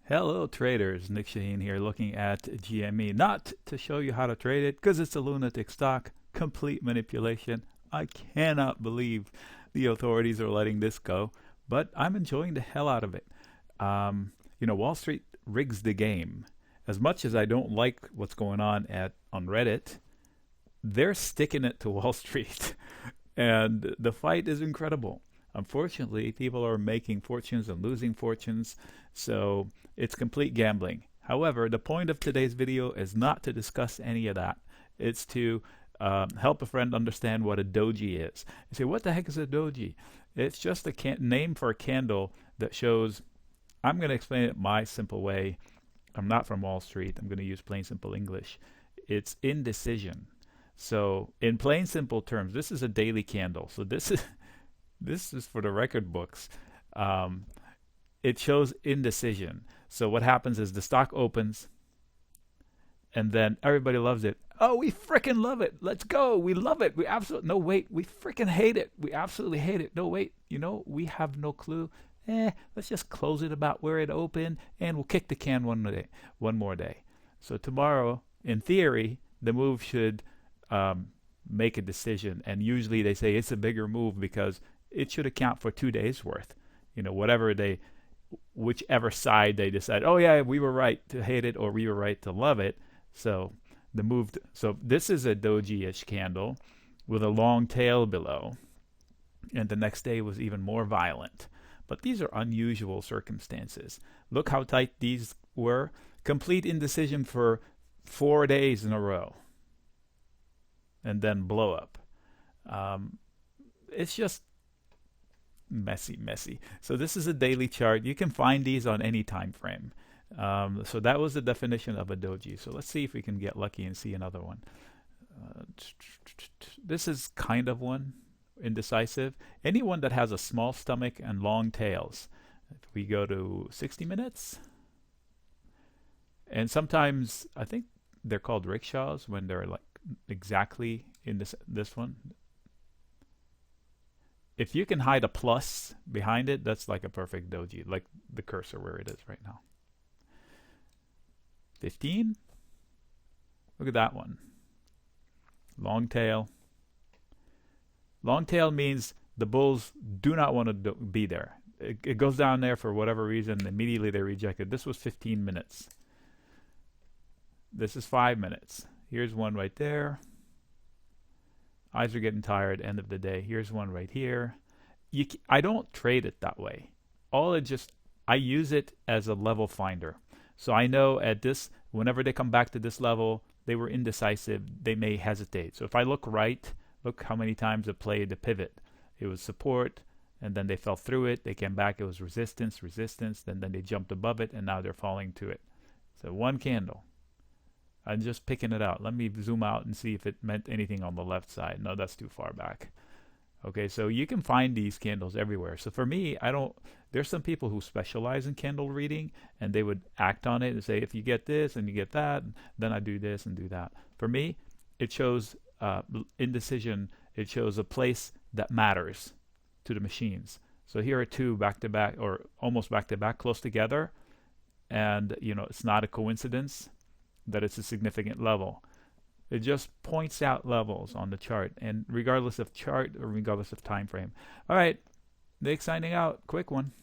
Hello traders, Nick Shaheen here looking at GME. Not to show you how to trade it because it's a lunatic stock, complete manipulation. I cannot believe the authorities are letting this go, but I'm enjoying the hell out of it. Wall Street rigs the game. As much as I don't like what's going on on Reddit, they're sticking it to Wall Street. And the fight is incredible. Unfortunately, people are making fortunes and losing fortunes, so it's complete gambling. However, the point of today's video is not to discuss any of that. It's to help a friend understand what a doji is. You say, what the heck is a doji? It's just a name for a candle that shows, I'm going to explain it my simple way. I'm not from Wall Street. I'm going to use plain simple English. It's indecision. So in plain simple terms, this is a daily candle. So this is for the record books. It shows indecision. So what happens is the stock opens and then everybody loves it. Oh, we freaking love it. Let's go. We love it. We absolutely, no, wait, we freaking hate it. We absolutely hate it. No, wait, we have no clue. Let's just close it about where it opened and we'll kick the can one more day. So tomorrow, in theory, the move should make a decision. And usually they say it's a bigger move because it should account for 2 days worth. Whichever side they decide, oh yeah, we were right to hate it or we were right to love it. So so this is a doji-ish candle with a long tail below. And the next day was even more violent. But these are unusual circumstances. Look how tight these were. Complete indecision for 4 days in a row. And then blow up. It's just messy. So this is a daily chart. You can find these on any time frame. So that was the definition of a doji. So let's see if we can get lucky and see another one. This is kind of one, indecisive. Anyone that has a small stomach and long tails. If we go to 60 minutes. And sometimes, I think they're called rickshaws when they're like exactly in this one. If you can hide a plus behind it, that's like a perfect doji, like the cursor where it is right now. 15. Look at that one. Long tail. Long tail means the bulls do not want to be there. It goes down there for whatever reason. Immediately they reject it. This was 15 minutes. This is 5 minutes. Here's one right there. Eyes are getting tired, end of the day. Here's one right here. I don't trade it that way. I use it as a level finder. So I know whenever they come back to this level, they were indecisive, they may hesitate. So if I look right, look how many times it played the pivot. It was support, and then they fell through it. They came back, it was resistance, then they jumped above it, and now they're falling to it. So one candle. I'm just picking it out. Let me zoom out and see if it meant anything on the left side. No, that's too far back. Okay, so you can find these candles everywhere. So for me, there's some people who specialize in candle reading, and they would act on it and say, if you get this and you get that, then I do this and do that. For me, it shows indecision. It shows a place that matters to the machines. So here are two back-to-back, or almost back-to-back, close together. And, it's not a coincidence that it's a significant level. It just points out levels on the chart, and regardless of chart or regardless of time frame. All right, Nick signing out. Quick one.